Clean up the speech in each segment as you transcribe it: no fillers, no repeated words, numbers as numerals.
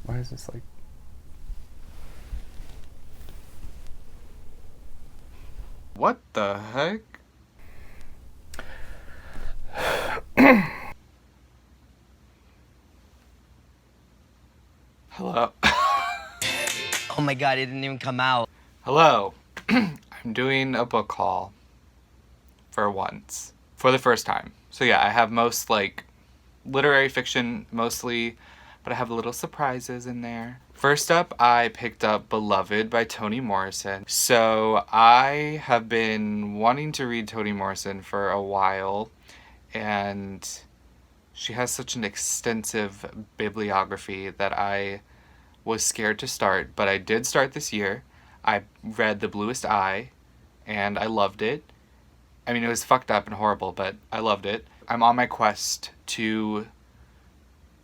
Why is this like... What the heck? Hello. Oh my god, it didn't even come out. Hello. I'm doing a book haul for once. For the first time. So yeah, I have most like literary fiction mostly, but I have little surprises in there. First up, I picked up Beloved by Toni Morrison. So I have been wanting to read Toni Morrison for a while, and she has such an extensive bibliography that I was scared to start, but I did start this year. I read The Bluest Eye, and I loved it. I mean, it was fucked up and horrible, but I loved it. I'm on my quest to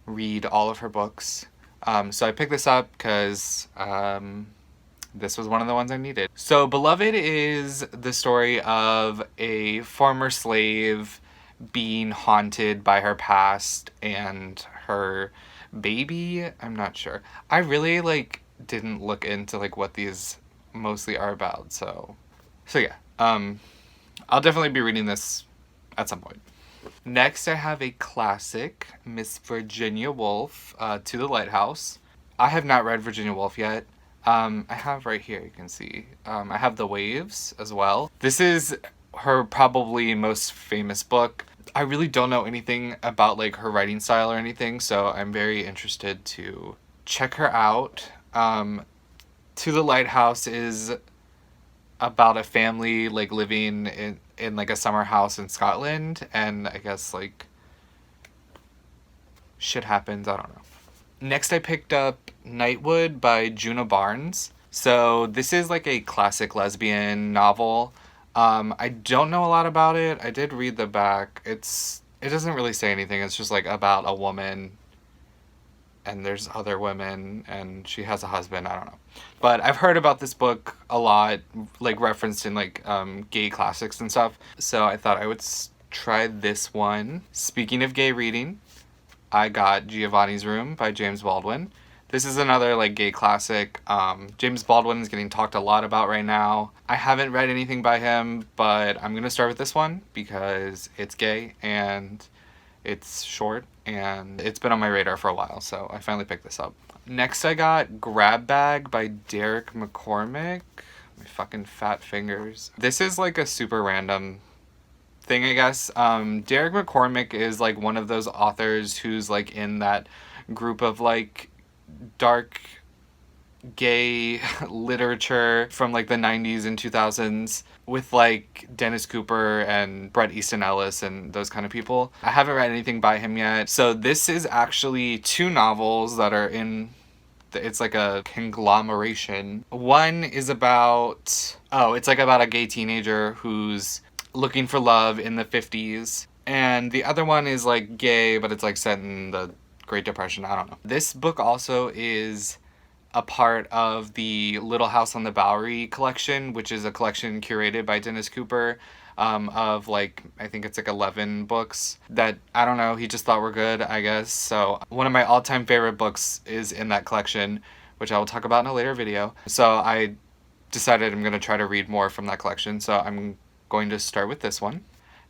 read all of her books. So I picked this up because this was one of the ones I needed. So Beloved is the story of a former slave being haunted by her past and her baby. I'm not sure. I really didn't look into what these mostly are about. So yeah. I'll definitely be reading this at some point. Next, I have a classic, Miss Virginia Woolf, To the Lighthouse. I have not read Virginia Woolf yet. I have right here, you can see. I have The Waves as well. This is her probably most famous book. I really don't know anything about her writing style or anything, so I'm very interested to check her out. To the Lighthouse is about a family living in a summer house in Scotland, and I guess shit happens, I don't know. Next I picked up Nightwood by Djuna Barnes. So this is a classic lesbian novel. I don't know a lot about it. I did read the back. It doesn't really say anything. It's just about a woman, and there's other women, and she has a husband. I don't know. But I've heard about this book a lot, referenced in gay classics and stuff. So I thought I would try this one. Speaking of gay reading, I got Giovanni's Room by James Baldwin. This is another gay classic. James Baldwin is getting talked a lot about right now. I haven't read anything by him, but I'm gonna start with this one because it's gay and it's short and it's been on my radar for a while, so I finally picked this up. Next I got Grab Bag by Derek McCormack. My fucking fat fingers. This is a super random thing, I guess. Derek McCormack is one of those authors who's in that group of dark gay literature from the 90s and 2000s with Dennis Cooper and Bret Easton Ellis and those kind of people. I haven't read anything by him yet. So this is actually two novels that are in... It's a conglomeration. One is about... it's about a gay teenager who's looking for love in the 50s. And the other one is gay, but it's set in the Great Depression. I don't know. This book also is a part of the Little House on the Bowery collection, which is a collection curated by Dennis Cooper, of I think it's 11 books that, I don't know, he just thought were good, I guess. So one of my all-time favorite books is in that collection, which I will talk about in a later video. So I decided I'm going to try to read more from that collection, so I'm going to start with this one.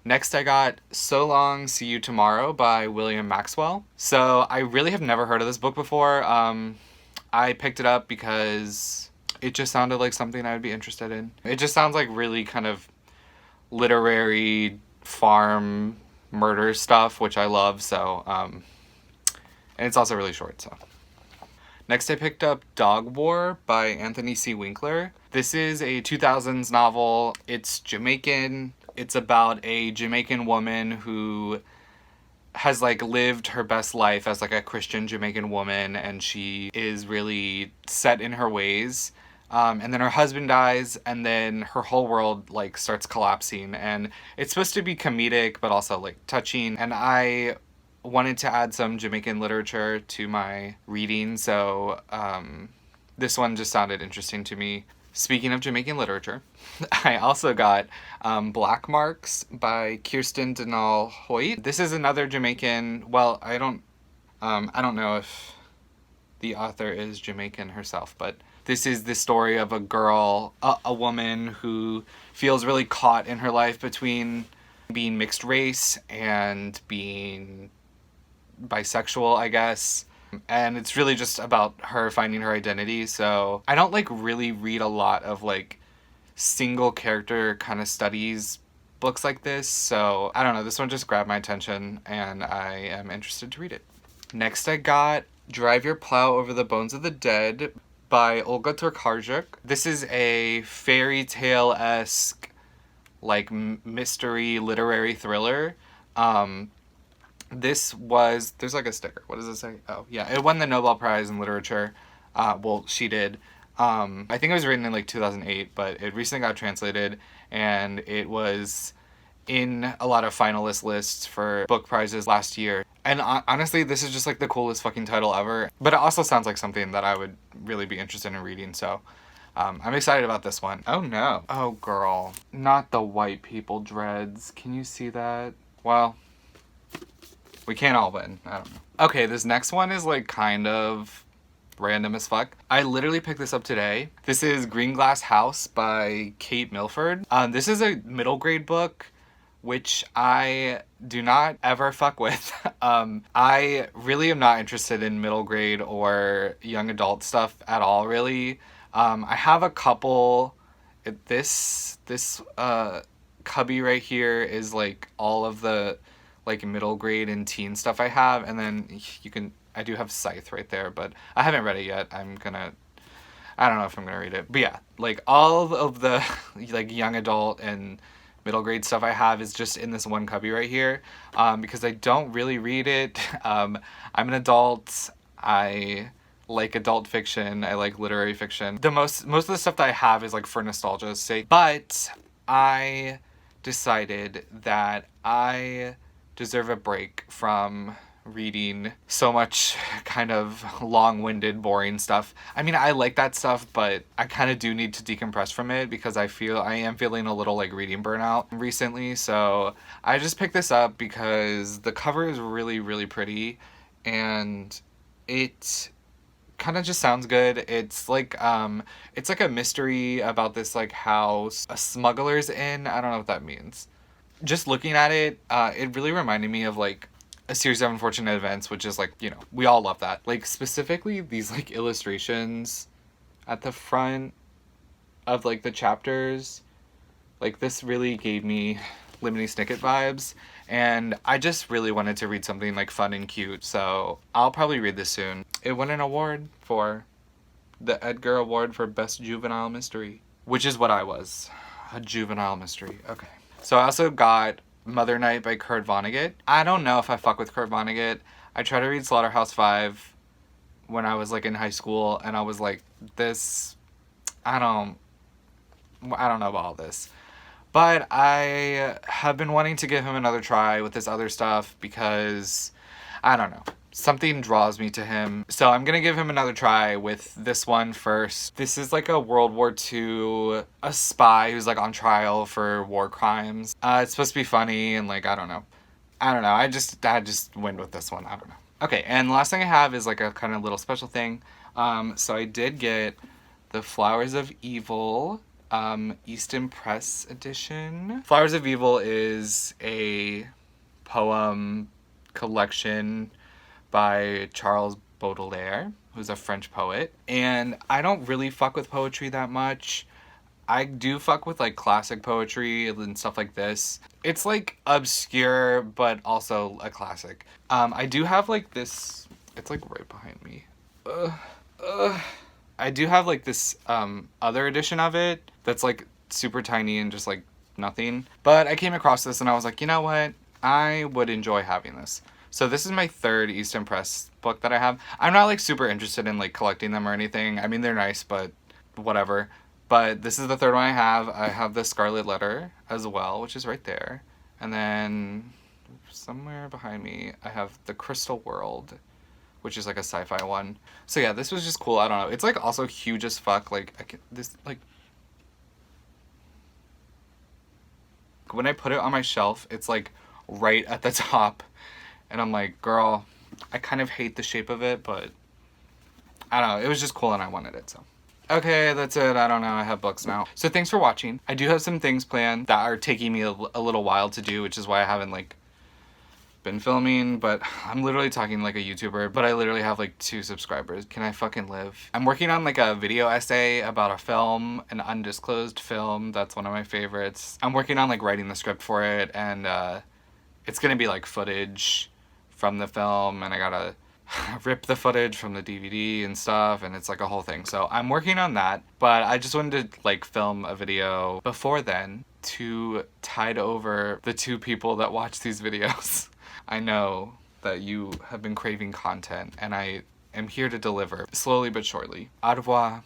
Next I got So Long, See You Tomorrow by William Maxwell. So I really have never heard of this book before. I picked it up because it just sounded like something I would be interested in. It just sounds really kind of literary farm murder stuff, which I love, so and it's also really short. So next I picked up Dog War by Anthony C. Winkler. This is a 2000s novel. It's Jamaican. It's about a Jamaican woman who has lived her best life as a Christian Jamaican woman, and she is really set in her ways. And then her husband dies, and then her whole world starts collapsing, and it's supposed to be comedic but also touching, and I wanted to add some Jamaican literature to my reading, so this one just sounded interesting to me. Speaking of Jamaican literature, I also got Black Marks by Kirsten, Dinnall, Hoyte. This is another Jamaican, well, I don't know if The author is Jamaican herself, but this is the story of a girl, a woman who feels really caught in her life between being mixed race and being bisexual, I guess. And it's really just about her finding her identity. So I don't like really read a lot of like single character kind of studies books like this. So I don't know, this one just grabbed my attention and I am interested to read it. Next I got Drive Your Plow Over the Bones of the Dead by Olga Tokarczuk. This is a fairy tale-esque like mystery literary thriller. This was, there's like a sticker. What does it say? Oh, yeah. It won the Nobel Prize in Literature. Well, she did. I think it was written in like 2008, but it recently got translated and it was in a lot of finalist lists for book prizes last year. And honestly, this is just like the coolest fucking title ever. But it also sounds like something that I would really be interested in reading, so I'm excited about this one. Oh no. Oh girl. Not the white people dreads. Can you see that? Well, we can't all win. I don't know. Okay, this next one is like kind of random as fuck. I literally picked this up today. This is Greenglass House by Kate Milford. This is a middle grade book, which I do not ever fuck with. I really am not interested in middle grade or young adult stuff at all, really. I have a couple. This cubby right here is like all of the like middle grade and teen stuff I have, and then I do have Scythe right there, but I haven't read it yet. I don't know if I'm gonna read it, but yeah, like all of the like young adult and middle grade stuff I have is just in this one cubby right here, because I don't really read it. I'm an adult. I like adult fiction. I like literary fiction. Most of the stuff that I have is like for nostalgia's sake, but I decided that I deserve a break from reading so much kind of long-winded, boring stuff. I mean, I like that stuff, but I kind of do need to decompress from it because I am feeling a little like reading burnout recently. So I just picked this up because the cover is really, really pretty and it kind of just sounds good. It's like a mystery about this like house a smuggler's in. I don't know what that means. Just looking at it, it really reminded me of like a series of unfortunate events, which is like, you know, we all love that. Like specifically these like illustrations at the front of like the chapters, like this really gave me Lemony Snicket vibes, and I just really wanted to read something like fun and cute, so I'll probably read this soon. It won an award for the Edgar Award for Best Juvenile Mystery, which is what I was, a juvenile mystery. Okay. So I also got Mother Night by Kurt Vonnegut. I don't know if I fuck with Kurt Vonnegut. I tried to read Slaughterhouse-Five when I was like in high school, and I was like, I don't know about all this. But I have been wanting to give him another try with this other stuff because, I don't know, something draws me to him. So I'm gonna give him another try with this one first. This is like a World War II, a spy who's like on trial for war crimes. It's supposed to be funny and like, I don't know. I just went with this one. I don't know. Okay, and the last thing I have is like a kind of little special thing. So I did get the Flowers of Evil Easton Press edition. Flowers of Evil is a poem collection by Charles Baudelaire, who's a French poet. And I don't really fuck with poetry that much. I do fuck with like classic poetry and stuff like this. It's like obscure, but also a classic. I do have like this, it's like right behind me. I do have like this other edition of it that's like super tiny and just like nothing. But I came across this and I was like, you know what? I would enjoy having this. So this is my third Easton Press book that I have. I'm not like super interested in like collecting them or anything. I mean, they're nice, but whatever. But this is the third one I have. I have the Scarlet Letter as well, which is right there. And then somewhere behind me, I have the Crystal World, which is like a sci-fi one. So yeah, this was just cool. I don't know. It's like also huge as fuck. Like when I put it on my shelf, it's like right at the top. And I'm like, girl, I kind of hate the shape of it, but I don't know. It was just cool and I wanted it, so. Okay, that's it. I don't know. I have books now. So thanks for watching. I do have some things planned that are taking me a little while to do, which is why I haven't, like, been filming, but I'm literally talking like a YouTuber, but I literally have like 2 subscribers. Can I fucking live? I'm working on like a video essay about a film, an undisclosed film. That's one of my favorites. I'm working on like writing the script for it, and it's gonna be like footage from the film, and I gotta rip the footage from the DVD and stuff, and it's like a whole thing. So I'm working on that, but I just wanted to like film a video before then to tide over the 2 people that watch these videos. I know that you have been craving content, and I am here to deliver, slowly but surely. Au revoir.